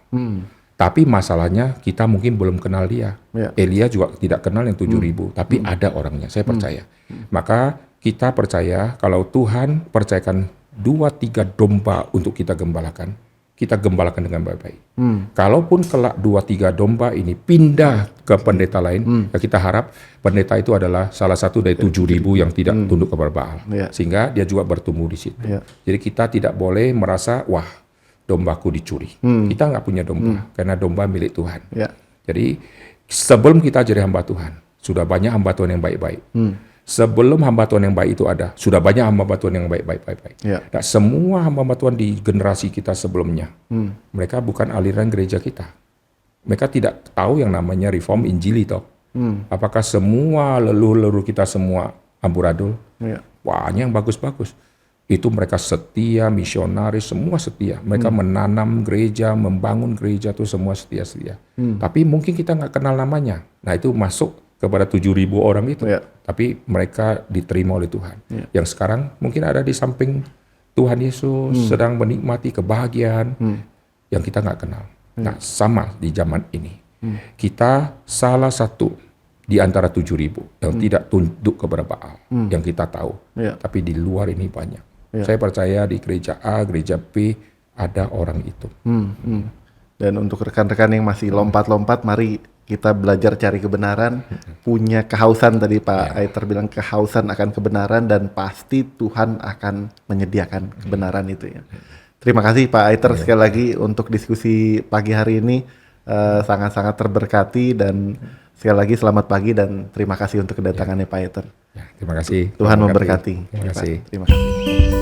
Speaker 1: Tapi masalahnya kita mungkin belum kenal dia. Elia juga tidak kenal yang 7.000, tapi ada orangnya, saya percaya. Maka kita percaya kalau Tuhan percayakan 2-3 domba untuk kita gembalakan dengan baik-baik. Kalaupun kelak 2-3 domba ini pindah ke pendeta lain, kita harap pendeta itu adalah salah satu dari 7.000 yang tidak tunduk kepada Baal. Sehingga dia juga bertumbuh di situ. Jadi kita tidak boleh merasa, wah dombaku dicuri. Kita nggak punya domba, karena domba milik Tuhan. Jadi sebelum kita jadi hamba Tuhan, sudah banyak hamba Tuhan yang baik-baik. Sebelum hamba Tuhan yang baik itu ada, sudah banyak hamba Tuhan yang baik-baik. Nah, semua hamba Tuhan di generasi kita sebelumnya, mereka bukan aliran gereja kita. Mereka tidak tahu yang namanya reform Injili toh. Apakah semua leluhur kita semua amburadul? Banyak yang bagus-bagus. Itu mereka setia, misionaris, semua setia. Mereka menanam gereja, membangun gereja itu semua setia-setia. Tapi mungkin kita nggak kenal namanya. Nah itu masuk kepada 7.000 orang itu. Tapi mereka diterima oleh Tuhan. Yang sekarang mungkin ada di samping Tuhan Yesus, sedang menikmati kebahagiaan yang kita nggak kenal. Nah sama di zaman ini. Kita salah satu di antara 7.000 yang tidak tunduk kepada Baal. Yang kita tahu. Tapi di luar ini banyak. Saya percaya di gereja A, gereja B ada orang itu.
Speaker 2: Dan untuk rekan-rekan yang masih lompat-lompat, mari kita belajar cari kebenaran, punya kehausan tadi Pak Aiter bilang kehausan akan kebenaran dan pasti Tuhan akan menyediakan kebenaran itu ya. Terima kasih Pak Aiter sekali lagi untuk diskusi pagi hari ini sangat-sangat terberkati dan sekali lagi selamat pagi dan terima kasih untuk kedatangannya Pak Aiter.
Speaker 1: Terima kasih.
Speaker 2: Tuhan memberkati.
Speaker 1: Terima kasih.
Speaker 2: Terima kasih.